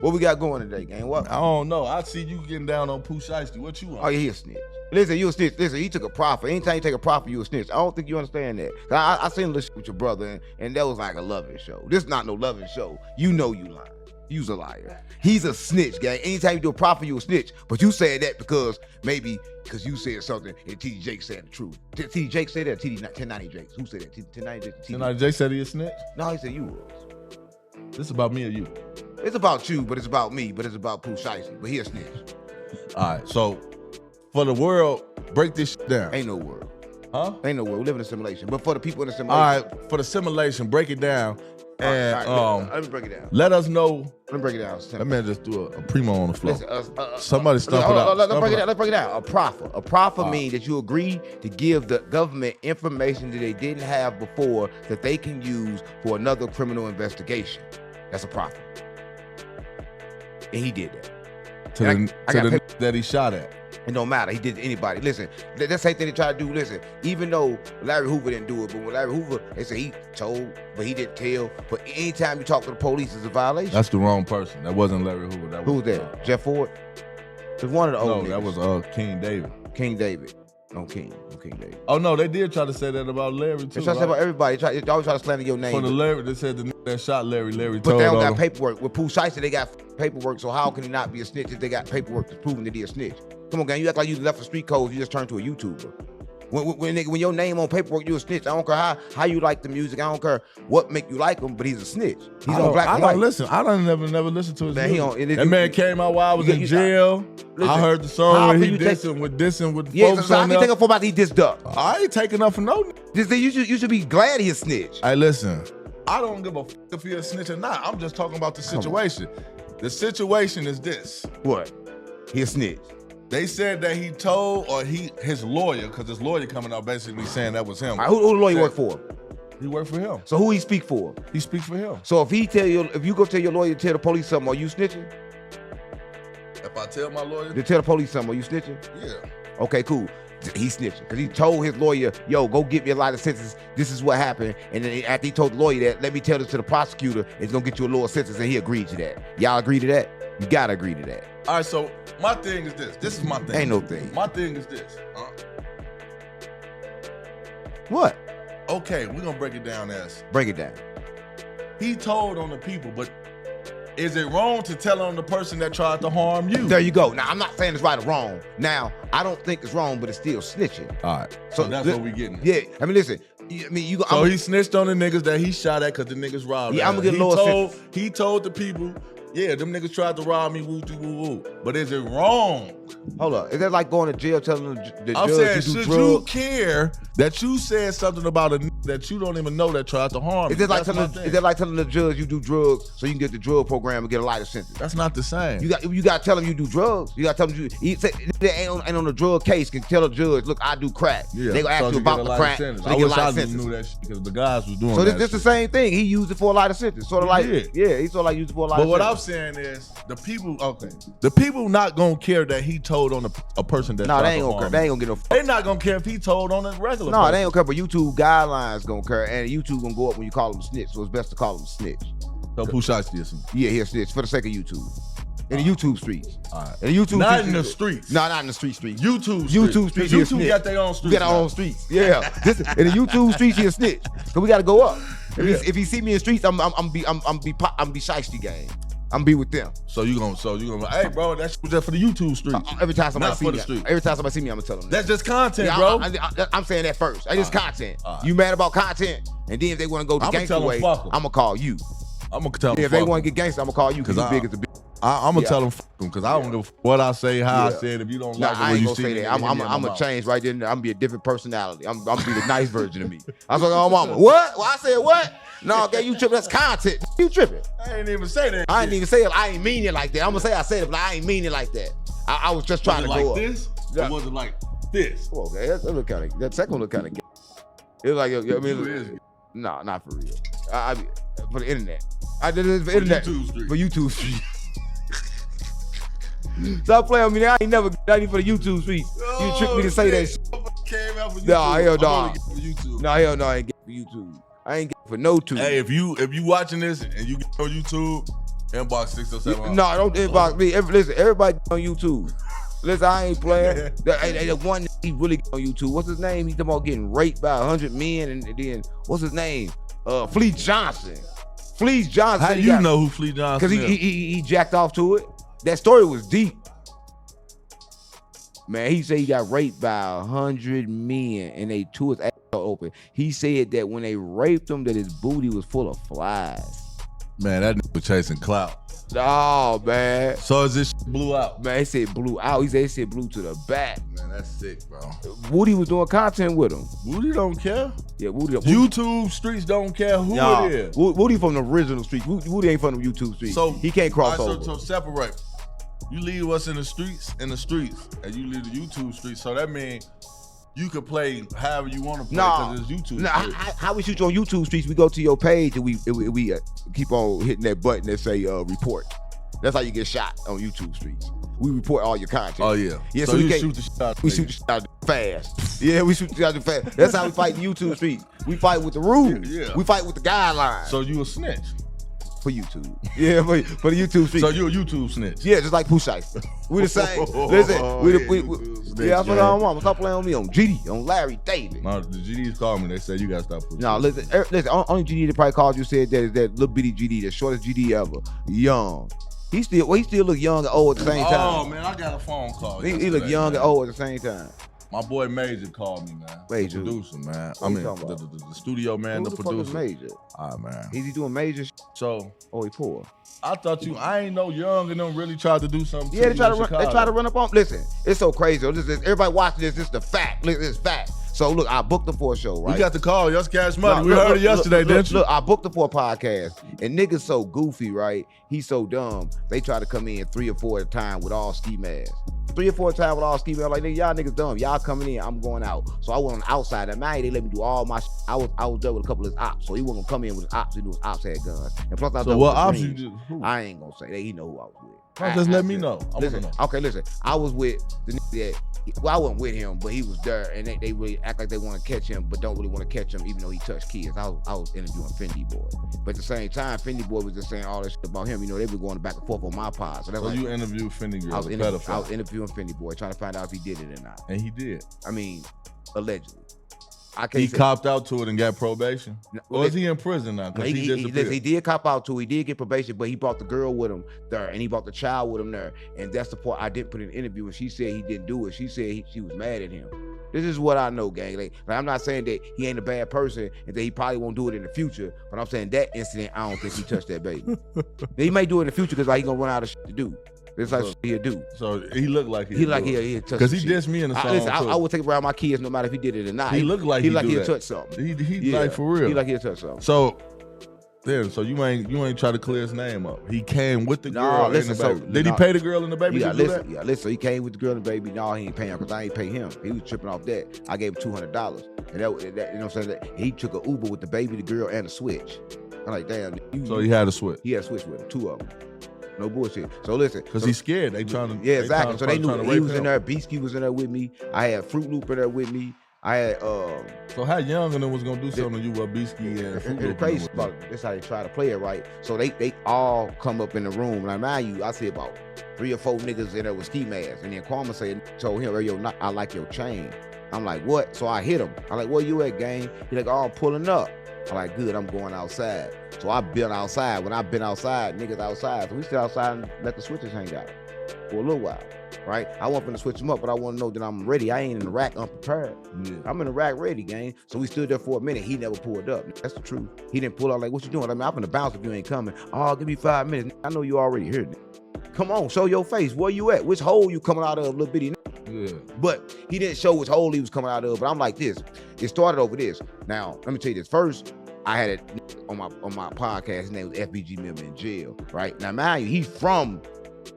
What we got going today, gang? What? I don't know. I see you getting down on Pooh Shiesty. What you want? Oh, yeah, he a snitch. Listen, you a snitch. Listen, he took a profit. Anytime you take a profit, you a snitch. I don't think you understand that. I seen a little shit with your brother, and that was like a loving show. This not no loving show. You know you lying. You's a liar. He's a snitch, gang. Anytime you do a profit, you a snitch. But you said that because you said something and TD Jake said the truth. TD Jake said that? TD 1090 Jake. Who said that? 1090 Jake? 1090 Jake said he a snitch? No, he said you was. This is about me or you? It's about you, but it's about me, but it's about Pooh Shiesty. But he a snitch. All right, so for the world, break this shit down. Ain't no world. Huh? Ain't no world. We live in a simulation. But for the people in the simulation. All right, for the simulation, break it down. And all right, let me break it down. Let us know. Let me break it down. That man just do a primo on the floor. Listen, Somebody stump it out. Let's break it down. A proffer means that you agree to give the government information that they didn't have before that they can use for another criminal investigation. That's a proffer. And he did that. To the that he shot at. It don't matter. He did to anybody. Listen, that's the same thing they try to do. Listen, even though Larry Hoover didn't do it, but when Larry Hoover, they said he told, but he didn't tell. But anytime you talk to the police, it's a violation. That's the wrong person. That wasn't Larry Hoover. Who was that? Jeff Ford? It was one of the old niggas. No, that was King David. King David. No King David. Oh no, they did try to say that about Larry too. They try to say about everybody. They always try to slander your name. For the Larry, they said the nigga that shot Larry but told they don't on got him. paperwork. With Pooh Shiesty, they got paperwork. So how can he not be a snitch if they got paperwork that's proving that he a snitch? Come on, gang. You act like you left the street codes. You just turned to a YouTuber. When your name on paperwork, you a snitch. I don't care how you like the music. I don't care what make you like him, but he's a snitch. He's on black and white. Listen. I don't never listen to his music. That man came out while I was in jail. Listen, I heard the song where he dissing with yeah, folks so on how you take up for about he dissed up? I ain't taking up for no. You should be glad he a snitch. Hey, listen. I don't give a fuck if he a snitch or not. I'm just talking about the situation. The situation is this. What? He a snitch. They said that he told, or his lawyer, because his lawyer coming out basically saying that was him. Right, who the lawyer work for? He worked for him. So who he speak for? He speaks for him. So if you go tell your lawyer to tell the police something, are you snitching? If I tell my lawyer to tell the police something, are you snitching? Yeah. Okay, cool. He's snitching because he told his lawyer, "Yo, go get me a lot of sentences. This is what happened." And then after he told the lawyer that, let me tell this to the prosecutor. It's gonna get you a lower sentence, and he agreed to that. Y'all agree to that? You gotta agree to that. All right. So my thing is this. This is my thing. Ain't no thing. My thing is this. What? Okay, we're gonna break it down as. Break it down. He told on the people, but is it wrong to tell on the person that tried to harm you? There you go. Now, I'm not saying it's right or wrong. Now, I don't think it's wrong, but it's still snitching. All right. So that's what we getting. Yeah. I mean, listen. So he snitched on the niggas that he shot at because the niggas robbed him. Yeah, I'm gonna get a lower sentence. He told the people, yeah, them niggas tried to rob me, woo, woo, woo. But is it wrong? Hold up. Is that like going to jail telling the I'm judge saying, you do should drugs? you care that you said something about a nigga that you don't even know that tried to harm you? Is that like telling the judge you do drugs so you can get the drug program and get a lighter sentence? That's not the same. You got to tell him you do drugs. You got to tell him ain't on the drug case can tell the judge, look, I do crack. Yeah, they gonna ask you about the crack. So I wish I knew that shit because the guys was doing that. So this the same thing. He used it for a lighter sentence. Sort of like, yeah, he sort of like used it for a lighter sentence. But what I'm saying is, the people not gonna care that he told on a person that. No, they ain't gonna care. They ain't gonna get no. They not gonna care if he told on a regular. No, person. they ain't gonna care. But YouTube guidelines gonna care, and YouTube gonna go up when you call him a snitch. So it's best to call him a snitch. So Pooh Shiesty is snitch. Yeah, he a snitch for the sake of YouTube. In the YouTube streets. All right. In the YouTube not streets. in the streets. No, not in the streets. YouTube streets. YouTube got their own streets. Got our own streets. Yeah. In the YouTube streets, he a snitch. So we gotta go up. If he see me in the streets, I'm be Shiesty gang. I'm be with them. So you gonna, hey bro, that's just for the YouTube streets. Every time somebody see me, I'm gonna tell them that. That's just content, bro. I'm saying that first. It's just content. You mad about content? And then if they want to go the gangster way, I'm gonna call you. I'm gonna tell them. If they want to get gangster, I'm gonna call you because you big as a bitch. I'm gonna tell them because I don't know what I say, how I say it. If you don't like it, I when ain't you gonna see say me, that. I'm gonna change right then. I'm gonna be a different personality. I'm gonna be the nice version of me. I was like, oh mama, what? Well, I said what? No, okay, you tripping. That's content. You tripping. I ain't even say that. I ain't even say it. I ain't mean it like that. I'm gonna say I said it, but I ain't mean it like that. I was just trying to like go this. Yeah. It wasn't like this. Okay, that look kind of. That second one look kind of. It was like, I mean, nah, not for real. I for the internet. I did it for internet. For YouTube Street. Stop playing with me. I ain't never got any for the YouTube Street. You tricked me to say that shit. Came out for YouTube. Nah, hell no. Nah, hell no, I ain't get for YouTube. I ain't get for no tube. Hey, if you watching this and you get on YouTube, Inbox 607. No, don't inbox me. Listen, everybody on YouTube. Listen, I ain't playing. The one he really on YouTube. What's his name? He's talking about getting raped by 100 men, and then what's his name? Fleece Johnson. Fleece Johnson. How do you know who Fleece Johnson is? Because he jacked off to it. That story was deep. Man, he said he got raped by 100 men and they tore his ass open. He said that when they raped him, that his booty was full of flies. Man, that nigga was chasing clout. Oh, man. So is this shit blew out? Man, he said blew out. He said it blew to the back. Man, that's sick, bro. Woody was doing content with him. Woody don't care. Yeah, Woody. YouTube streets don't care who it is. Woody from the original streets. Woody ain't from the YouTube streets. So he can't cross over. So separate. You leave us in the streets, and you leave the YouTube streets. So that means you could play however you want to play because it's YouTube. How we shoot you on YouTube streets? We go to your page and we keep on hitting that button that say report. That's how you get shot on YouTube streets. We report all your content. Oh yeah. Yeah. So you shoot the shit out. We shoot the shit out fast. Yeah, we shoot the shit out fast. That's how we fight the YouTube streets. We fight with the rules. Yeah. We fight with the guidelines. So you a snitch. For YouTube. Yeah, for the YouTube street. So you a YouTube snitch. Yeah, just like Pooh Shiesty. We the same. Listen, yeah, that's what I want. Stop playing on me, on GD, on Larry David. No, the GDs called me. They said you gotta stop pushing. No, listen, only GD that probably called you said that is that little bitty GD, the shortest GD ever. Young. He still look young and old at the same time. Oh man, I got a phone call. He look young and old at the same time. My boy Major called me, man. Major. The producer, man. I mean, the studio man, the producer. Major? All right, man. Is he doing major? So, he poor. I ain't know Young and them really tried to do something. Yeah, they try to run up on. Listen, it's so crazy. Everybody watching this. This is the fact. Look, it's fact. So look, I booked them for a show, right? We got the call. Yes, Cash Money. We heard it yesterday, didn't you? Look, I booked them for a podcast, and niggas so goofy, right? He's so dumb. They try to come in 3 or 4 at a time with all ski masks. 3 or 4 at a time with all ski masks. Like, nigga, y'all niggas dumb. Y'all coming in, I'm going out. So I went on the outside. At night, they let me do all my. I was there with a couple of his ops, so he wasn't gonna come in with his ops. He knew his ops had guns. And plus, I was so what ops you do? I ain't gonna say. He know who I was with. Just let me know. Listen, I was with the nigga that. Well, I wasn't with him, but he was there, and they really act like they want to catch him, but don't really want to catch him, even though he touched kids. I was interviewing Fendi Boy, but at the same time, Fendi Boy was just saying all this shit about him. You know, they were going back and forth on my pod. So you interviewed Fendi Girl, I was interviewing Fendi Boy, trying to find out if he did it or not. And he did. I mean, allegedly. He copped out to it and got probation? Or is he in prison now? Because he did cop out to it. He did get probation, but he brought the girl with him there, and he brought the child with him there. And that's the part I didn't put in the interview, and she said he didn't do it. She said she was mad at him. This is what I know, gang. Like, I'm not saying that he ain't a bad person and that he probably won't do it in the future, but I'm saying that incident, I don't think he touched that baby. He may do it in the future because like he gonna run out of shit to do. That's like he'll do. So he looked like he'll touch. Because he dissed me in the song. I would take around my kids no matter if he did it or not. He looked like he'll touch something. He like for real. He like he'll touch something. So you ain't try to clear his name up. He came with the girl and the baby. Did he pay the girl and the baby to do that? Yeah, listen. So he came with the girl and the baby. No, he ain't paying because I ain't pay him. He was tripping off that. I gave him $200, and that you know what I'm saying. He took an Uber with the baby, the girl, and a Switch. I'm like, damn. So he had a Switch. He had a Switch with him, 2 of them. No bullshit. So listen, because he's scared. They trying to. Yeah, exactly. So they knew he was in there. Beastie was in there with me. I had Fruit Loop in there with me. I had. So how Young and them was gonna do something to you with Beastie and Fruit Loop? The crazy about it, that's how they try to play it, right? So they all come up in the room. And I mind you, I see about 3 or 4 niggas in there with ski masks. And then Kwame told him, "Yo, I like your chain." I'm like, "What?" So I hit him. I'm like, "Where you at, gang?" He like, "Oh, I'm pulling up." I'm like, "Good, I'm going outside." So I've been outside. When I've been outside, niggas outside. So we sit outside and let the switches hang out for a little while, right? I want them to switch them up, but I want to know that I'm ready. I ain't in the rack unprepared. Yeah. I'm in the rack ready, gang. So we stood there for a minute. He never pulled up. That's the truth. He didn't pull out like, "What you doing?" I mean, I'm gonna bounce if you ain't coming. "Oh, give me 5 minutes. I know you already here. Come on, show your face. Where you at? Which hole you coming out of, little bitty?" Yeah. But he didn't show which hole he was coming out of. But I'm like this. It started over this. Now, let me tell you this. First, I had it on my podcast. His name was FBG member in jail, right? Now, mind you, he's from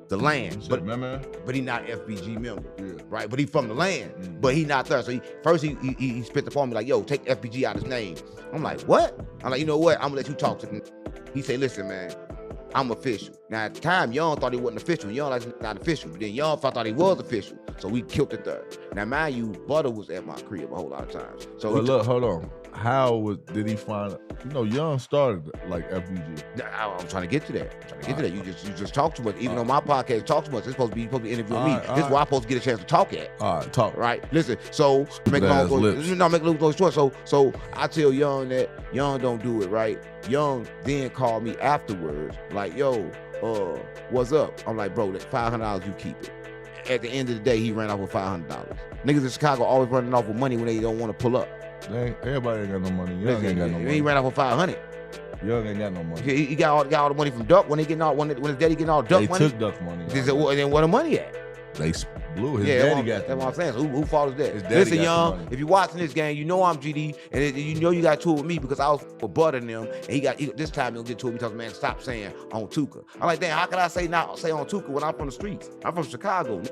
the land, but he not FBG member, right? But he from the land, but he not there. So he spit upon me like, "Yo, take FBG out his name." I'm like, "What?" I'm like, "You know what? I'm gonna let you talk to him." He say, "Listen, man, I'm official." Now at the time, Young thought he wasn't official. Young like not official, but then Young thought he was official. So we killed it there. Now mind you, Butter was at my crib a whole lot of times. So look, hold on. did he find? You know, Young started like FBG. I'm trying to get to that. You just talk too much. Even on my podcast, talk too much. It's supposed to be interviewing me. This is where I'm supposed to get a chance to talk at. All right, talk. Right. Listen. So make a long story short. So I tell Young that Young don't do it right. Young then called me afterwards, like, yo, what's up? I'm like, bro, that $500 you keep it. At the end of the day, he ran off with $500. Niggas in Chicago always running off with money when they don't want to pull up. Everybody ain't got no money. Young ain't got no money. He ran off with $500. Young ain't got no money. He got all the money from Duck when his daddy getting all Duck money. They took Duck money. And then where the money at? They blew his daddy got. That's what I'm saying. So who fault is that? Listen, Young, if you're watching this game, you know I'm GD, and you know you got to with me because I was for buttering them, and this time he'll get to me because, man, stop saying on Tuka. I'm like, damn, how can I say on Tuka when I'm from the streets? I'm from Chicago.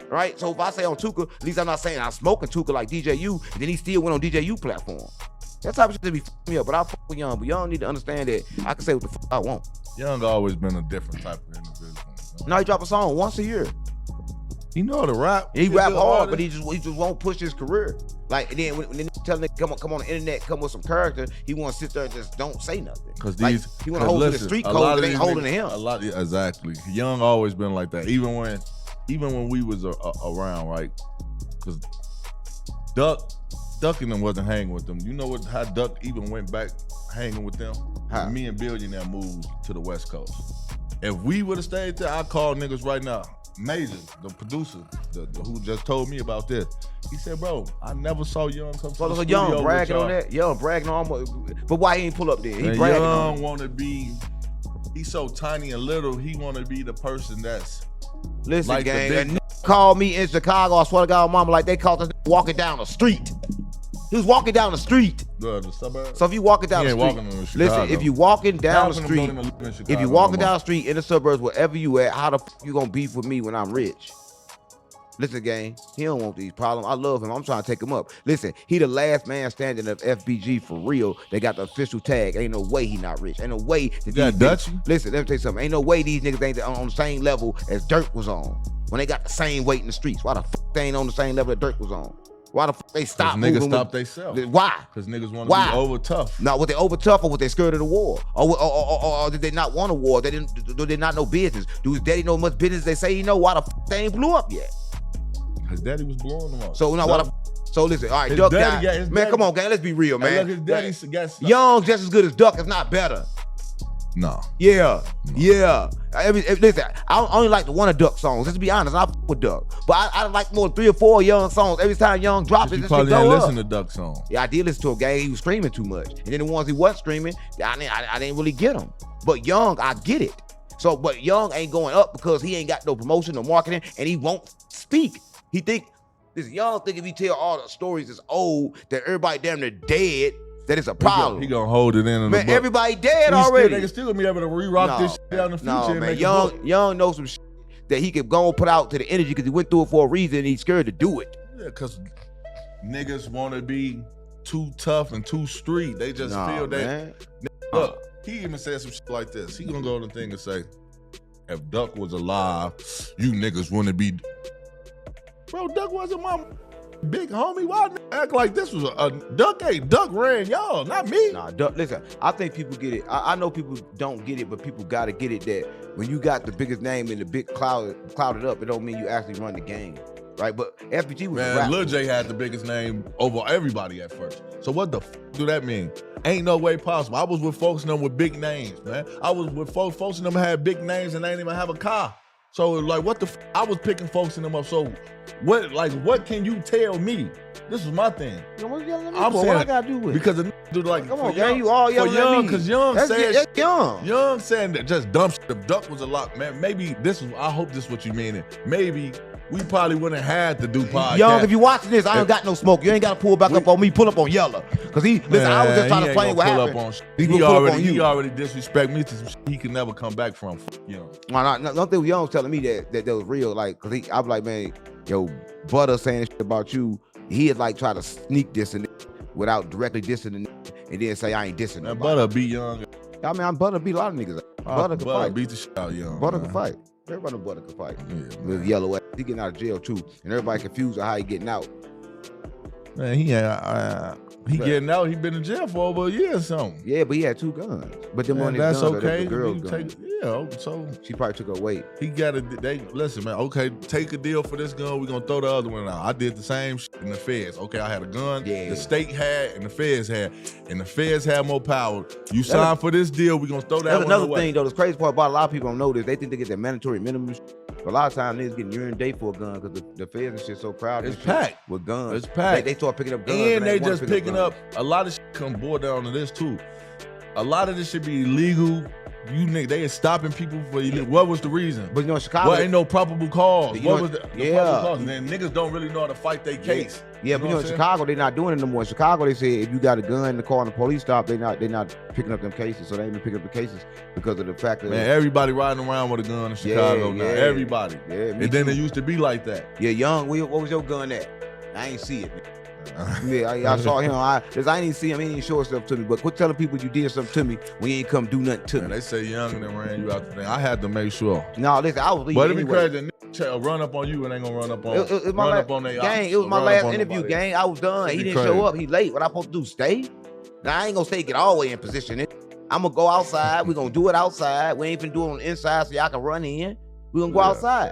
Right? So if I say on Tuka, at least I'm not saying I'm smoking Tuka like DJU, and then he still went on DJU platform. That type of shit to be fucking me up, but I fuck with Young. But Young need to understand that I can say what the fuck I want. Young always been a different type of individual. Now he drop a song once a year. He know how to rap. He rap hard, but he just won't push his career. Like, and then when they tell him come on the internet, come with some character, he want to sit there and just don't say nothing. Because he want to hold to the street code that ain't holding to him. Exactly. Young always been like that. Even when we was around, right? Because Duck and them wasn't hanging with them. You know how Duck even went back hanging with them? How? Me and Billionaire moved to the West Coast. If we would have stayed there, I'd call niggas right now. Major, the producer, who just told me about this. He said, bro, I never saw Young come to the studio. Young bragging on that. Young bragging on, but why he ain't pull up there? He bragging on. Young want to be, he's so tiny and little, he want to be the person that's. Listen, like gang, that called me in Chicago, I swear to God, mama, like they called us walking down the street. He was walking down the street. The suburbs? So if you walking down the street, listen, if you walking down the street, if you walking down the street in the suburbs, wherever you at, how the fuck you gonna beef with me when I'm rich? Listen, gang, he don't want these problems. I love him. I'm trying to take him up. Listen, he the last man standing of FBG for real. They got the official tag. Ain't no way he not rich. Ain't no way that got Dutchie. Listen, let me tell you something. Ain't no way these niggas ain't on the same level as Dirk was on. When they got the same weight in the streets. Why the fuck they ain't on the same level that Dirk was on? Why the fuck they stop moving? Niggas stop themselves. Why? Because niggas want to be over tough. Now, was they over tough or was they scared of the war? Or did they not want a war? Do they not know business? Do his daddy know much business they say he know? Why the fuck they ain't blew up yet? His daddy was blowing them up. So now so listen, all right, Duck guy. Man, come on, gang, let's be real, man. Look, his daddy got Young just as good as Duck, if not better. No. Yeah. Listen, I only like the one of Duck songs. Let's be honest, I fuck with Duck. But I like more than 3 or 4 Young songs. Every time Young drops it, you probably didn't listen to Duck songs. Yeah, I did listen to him, gang. He was screaming too much. And then the ones he wasn't screaming, I didn't really get them. But Young, I get it. So, but Young ain't going up because he ain't got no promotion, no marketing, and he won't speak. He think, this Young think if he tell all the stories that's old, that everybody damn near dead, that it's a problem. He gonna hold it in. Man, everybody dead already. They can still be able to re-rock this shit down in the future. No, and man, make Young knows some shit that he could go and put out to the energy because he went through it for a reason and he's scared to do it. Yeah, because niggas want to be too tough and too street. They just feel that. Look, he even said some shit like this. He gonna go on the thing and say, if Duck was alive, you niggas wouldn't be. Bro, Duck wasn't my big homie. Why act like this was a Duck? Duck ran y'all, not me. Nah, Duck, listen, I think people get it. I know people don't get it, but people gotta get it that when you got the biggest name and the big clouded up, it don't mean you actually run the game. Right? But FBG was man, Lil J had the biggest name over everybody at first. So what the do that mean? Ain't no way possible. I was with folks in them with big names, man. I was with folks in them had big names and they didn't even have a car. So like what the I was picking folks in them up. So what can you tell me? This is my thing. I'm saying, what I gotta do with it? Because the dude like come on, gang, you all young because Young said that's Young. Young saying that just dumb shit. If Duck was a lot, man, maybe this is I hope this is what you mean. Maybe we probably wouldn't have to do podcast. Young, if you watching this, I ain't got no smoke. You ain't got to pull back up on me. Pull up on Yella. Because I was just trying to explain what happened. He already disrespect me to some shit he can never come back from. You know. Don't think Young was telling me that was real. Like, because I was like, man, yo, Butter saying shit about you. He had like try to sneak this and without directly dissing and then say I ain't dissing nobody. Butter beat Young. I mean, Butter beat a lot of niggas. Butter can fight. Beat the shit out of Young. Butter can fight. Everybody know Butter can fight. Yeah, with Yellow, he getting out of jail too, and everybody confused on how he getting out. Man, he getting out. He been in jail for over a year or something. Yeah, but he had 2 guns. But them on his that's guns, okay. the girl's gun. So she probably took her weight. He got to. Listen, man. Okay, take a deal for this gun. We're gonna throw the other one out. I did the same shit in the feds. Okay, I had a gun. Yeah. The state had and the feds had, and the feds had more power. You signed for this deal. We're gonna throw that. That's one another thing though. The crazy part about a lot of people don't know this. They think they get that mandatory minimum. But a lot of times niggas getting urine day for a gun because the feds and shit so crowded. It's packed with guns. It's packed. They start picking up guns. And they just picking up a lot of shit. Come boil down to this too. A lot of this should be illegal. You nigga, they is stopping people for illegal. What was the reason? But you know, in Chicago, ain't no probable cause. What was the probable cause? And then niggas don't really know how to fight their case. Yeah, but you know, in Chicago, they not doing it no more. In Chicago, they say if you got a gun in the car and the police stop, they not picking up them cases. So they ain't even picking up the cases because of the fact that everybody riding around with a gun in Chicago now. Everybody. Yeah, and then it used to be like that. Yeah, Young, what was your gun at? I ain't see it. Yeah, I saw him. I ain't even see him. He ain't even show stuff to me. But quit telling people you did something to me when you ain't come do nothing to me. They say Young and them ran you out the thing. I had to make sure. No, listen, I was leaving. But it be crazy. Run up on you and ain't gonna run up on. It was my gang. It was my last interview, gang. I was done. He didn't show up. He late. What I supposed to do? Stay? Now I ain't gonna stay. Get all the way in position. I'm gonna go outside. We gonna do it outside. We ain't finna do it on the inside so y'all can run in. We gonna go outside.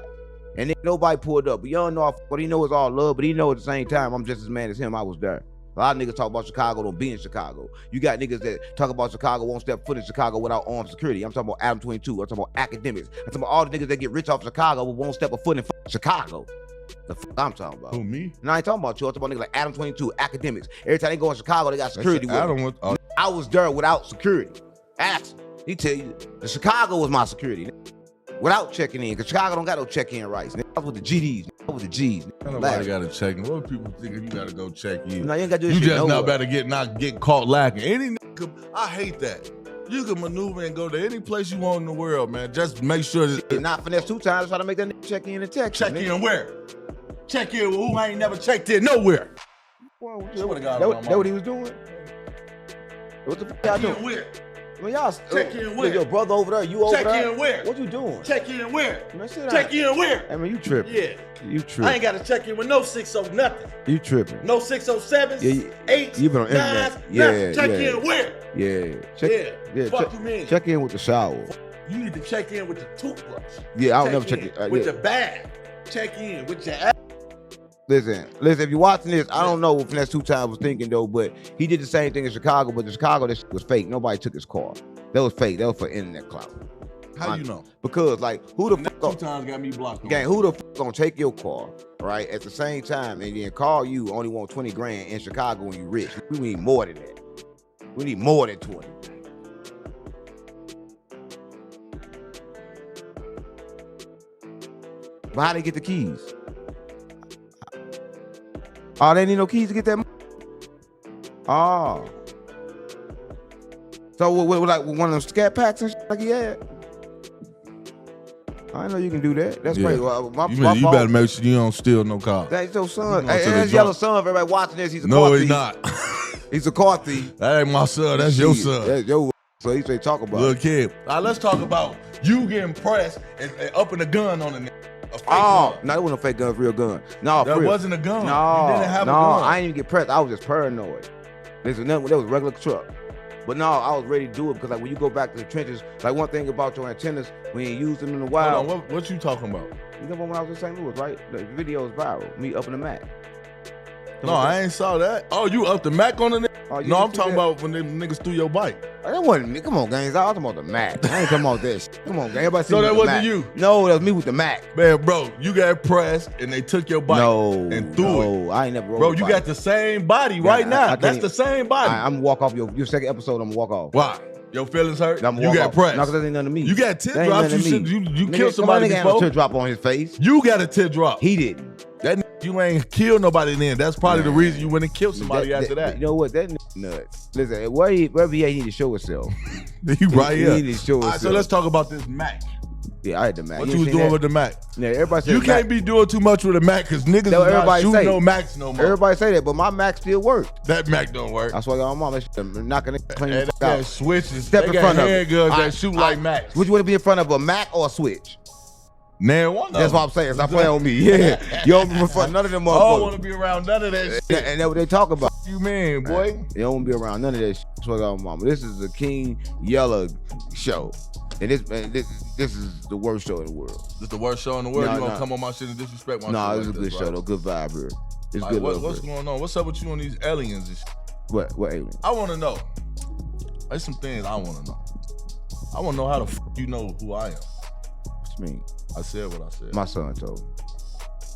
And then nobody pulled up. But y'all know what he know is all love. But he know at the same time I'm just as mad as him. I was there. A lot of niggas talk about Chicago, don't be in Chicago. You got niggas that talk about Chicago, won't step foot in Chicago without armed security. I'm talking about Adam 22. I'm talking about academics. I'm talking about all the niggas that get rich off Chicago but won't step a foot in Chicago. The fuck I'm talking about. Who, me? No, I ain't talking about you. I'm talking about niggas like Adam 22, academics. Every time they go in Chicago, they got security with them. I was there without security. Ask him. He tell you, the Chicago was my security. Without checking in, because Chicago don't got no check-in rights. I was with the GDs, I was with the G's. Nobody got to check in. What people think if you got to go check in? No, you ain't got to do You shit just not better get caught lacking. Any nigga, I hate that. You can maneuver and go to any place you want in the world, man. Just make sure that not finesse 2 times, try to make that nigga check in and text. Check in where? Check in with who? I ain't never checked in nowhere. That what he was doing? What the fuck y'all doing? Where? I mean, y'all check in where? Your brother over there, you over there. Check in where? What you doing? Check in where? Man, check in where? I mean, you tripping. Yeah. You tripping. I ain't got to check in with no 60 nothing. You tripping. No 607s, 8s, you been on internet. 9s, nothing. Check in where? Yeah. Fuck you mean? Check in with the shower. You need to check in with the toothbrush. Yeah, I don't never check it. With your bag. Check in with your ass. Listen, if you're watching this, I don't know what Finesse 2 times was thinking though, but he did the same thing in Chicago, but in Chicago, this shit was fake. Nobody took his car. That was fake. That was for internet clout. How you know? Because like, who the fuck 2 times got me blocked. Gang, who the fuck gonna take your car, right, at the same time and then call you only want 20 grand in Chicago when you rich? We need more than that. We need more than 20. But how they get the keys? Oh, they need no keys to get that money? Oh. So like one of them scat packs and shit like he had? I know you can do that. That's crazy. You better make sure you don't steal no car. That's your son. Hey, that's Yella son. Everybody watching this, he's a car thief. No, he's not. He's a car thief. That ain't my son. That's your son. That's your. So he say talk about little kid. All right, let's talk about you getting pressed and upping a gun on the nigga. No, that wasn't a fake gun, real gun. No, that wasn't a gun. No, you didn't have a gun. I didn't even get pressed. I was just paranoid. That was a regular truck. But no, I was ready to do it because like when you go back to the trenches, like one thing about your antennas, we ain't used them in a while. Hold on, what you talking about? You know when I was in St. Louis, right? The video is viral. Me upping the Mac. No, I ain't saw that. Oh, you upped the Mac on the nigga? Oh, no, I'm talking about when them niggas threw your bike. That wasn't me. Come on, gang. I was talking about the Mac. I ain't talking about this. Come on, gang. Everybody see so me that with wasn't the you? No, that was me with the Mac. Man, bro, you got pressed and they took your bike and threw it. No, I ain't never rode bro, you got the same body right now. That's the same body. I'm gonna walk off your second episode. I'm gonna walk off. Why? Your feelings hurt? You got pressed. No, because that ain't nothing to me. You got tit drops. You killed somebody before. Nigga had a tit drop on his face. You got a tit drop. He didn't. You ain't killed nobody then. That's probably the reason you went and killed somebody after that. You know what? That nuts. Listen, wherever he need to show himself. You right here. He need to show himself. All right, so let's talk about this Mac. Yeah, I had the Mac. What you was doing with the Mac? Yeah, everybody say you can't be doing too much with a Mac because niggas is not shooting no Macs no more. Everybody say that, but my Mac still worked. That Mac don't work. That's why y'all mom knocking it clean out. That switches. Step in front of handguns that shoot like Macs. Would you want to be in front of a Mac or a switch? Nan one of them. That's what I'm saying. Stop playing with me. Yeah. You don't be for none of them motherfuckers. I don't want to be around none of that shit. And that's what they talk about. You mean, boy? They don't want to be around none of that shit. Swear to God, mama. This is the King Yella show. And this is the worst show in the world. This the worst show in the world? You gonna come on my shit and disrespect my shit? Nah, Like it's a good show though. Good vibe here. It's like, good. What's going on? What's up with you on these aliens and shit? What aliens? I want to know. There's some things I want to know. I want to know how the fuck you know who I am. What you mean? I said what I said. My son told me.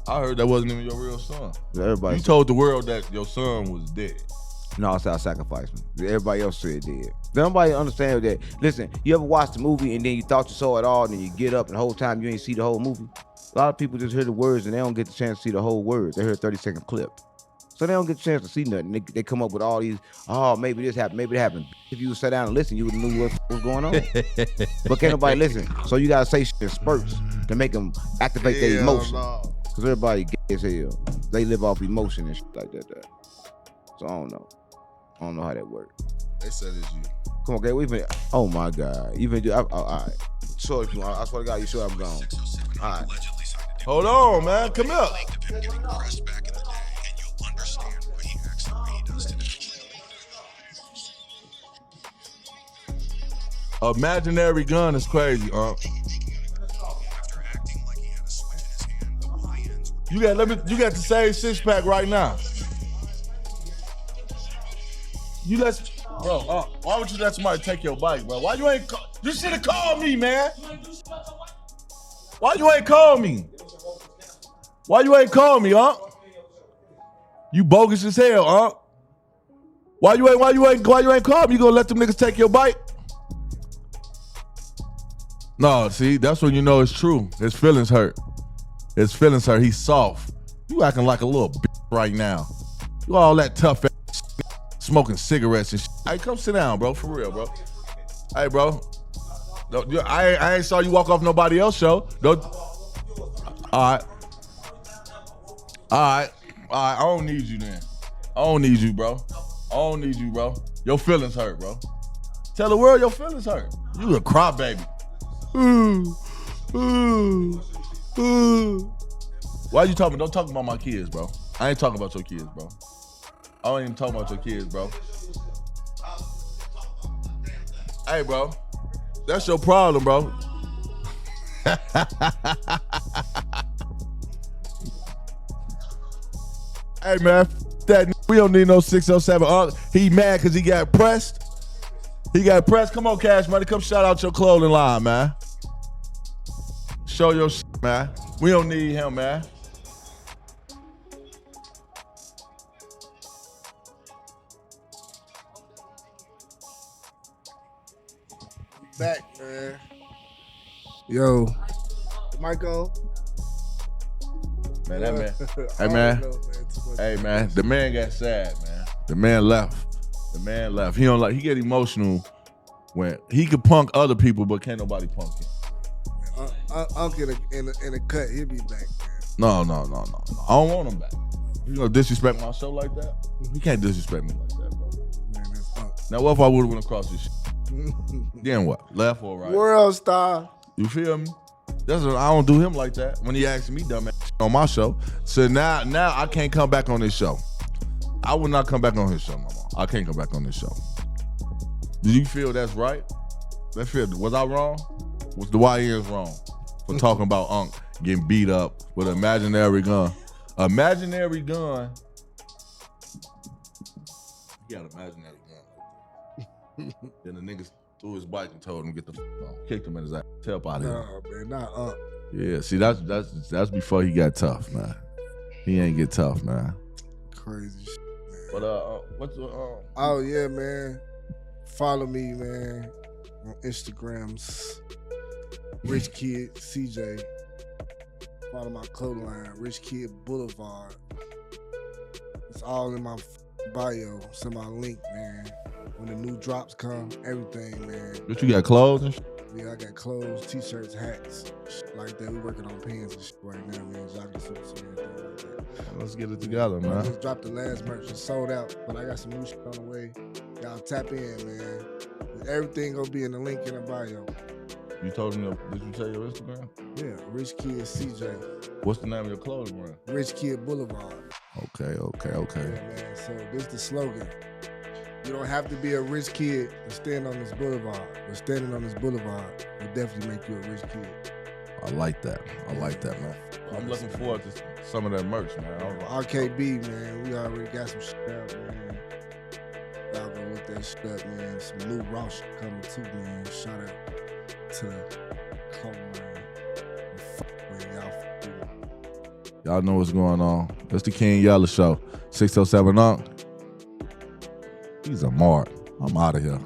I heard that wasn't even your real son. Everybody you told the world that your son was dead. No, I said I sacrificed him. Everybody else said dead. Nobody understand that. Listen, you ever watch the movie and then you thought you saw it all and then you get up and the whole time you ain't see the whole movie? A lot of people just hear the words and they don't get the chance to see the whole word. They hear a 30-second clip. So they don't get a chance to see nothing. They come up with all these, oh, maybe this happened, maybe that happened. If you would sit down and listen, you would have knew what was going on. But can't nobody listen. So you gotta say shit in spurts to make them activate their emotion. Because everybody gay as hell. They live off emotion and shit like that. So I don't know. I don't know how that works. They said it's you. Come on, we've been, oh my God. You've been, all right. Sure, if you want, I swear to God, you sure I'm gone. All right. Hold on, man. Come here. Imaginary gun is crazy, You got the same 6-pack right now. Bro, why would you let somebody take your bike, bro? Why you ain't you should have called me, man. Why you ain't called me? Why you ain't called me, You bogus as hell, Why you ain't called me? You gonna let them niggas take your bike? No, see, that's when you know it's true. His feelings hurt. He's soft. You acting like a little bitch right now. You all that tough ass smoking cigarettes and shit. Hey, come sit down, bro. For real, bro. Hey, bro. I ain't saw you walk off nobody else's show. All right. I don't need you then. I don't need you, bro. Your feelings hurt, bro. Tell the world your feelings hurt. You a crybaby. Why you talking? Don't talk about my kids, bro. I ain't talking about your kids, bro. I don't even talk about your kids, bro. Hey, bro. That's your problem, bro. Hey, man. We don't need no 607. He mad because he got pressed. Come on, Cash Money. Come shout out your clothing line, man. Show your shit, man. We don't need him, man. Back, man. Yo, mic on? Man, that man. Hey, man. Hey, man. The man got sad, man. The man left. He don't like. He get emotional when he could punk other people, but can't nobody punk him. Uncle in a cut, he'll be back, man. No. I don't want him back. You gonna disrespect my show like that? You can't disrespect me like that, bro. Man, that's Uncle. Now, what if I would have went across this shit? Then what? Left or right? World star. You feel me? That's what, I don't do him like that when he asks me dumb ass on my show. So now I can't come back on this show. I will not come back on his show no more. I can't come back on this show. Do you feel that's right? Was I wrong? Was the YNs wrong for talking about Unc getting beat up with an imaginary gun? Imaginary gun. He got an imaginary gun. Then the niggas threw his bike and told him get the on. Kicked him in his ass. Help out here. No, man, not Unc. Yeah, see that's before he got tough, man. He ain't get tough, man. Crazy shit, man. But what's Oh yeah, man. Follow me, man, on Instagrams. Rich Kid CJ. Follow my clothing line, Rich Kid Boulevard. It's all in my bio. Send my link, man. When the new drops come, everything, man. But you got clothes and shit? Yeah, I got clothes, t-shirts, hats, shit like that. We working on pants and shit right now, man. Jogging suits and everything like that. Let's get it together, man. I just dropped the last merch. It's sold out, but I got some new shit on the way. Y'all tap in, man. Everything gonna be in the link in the bio. You told him, did you tell your Instagram? Yeah, Rich Kid CJ. What's the name of your clothing brand? Rich Kid Boulevard. Okay. Yeah, man. So this the slogan. You don't have to be a rich kid to stand on this boulevard. But standing on this boulevard will definitely make you a rich kid. I like that, man. I'm looking forward to some of that merch, man. RKB, man. We already got some shit out, man. Y'all gonna look that shit up, man. Some new raw shit coming too, man. Shout out to Clothing Y'all know what's going on. That's the King Yella Show. 607 Unc. He's a mark. I'm out of here.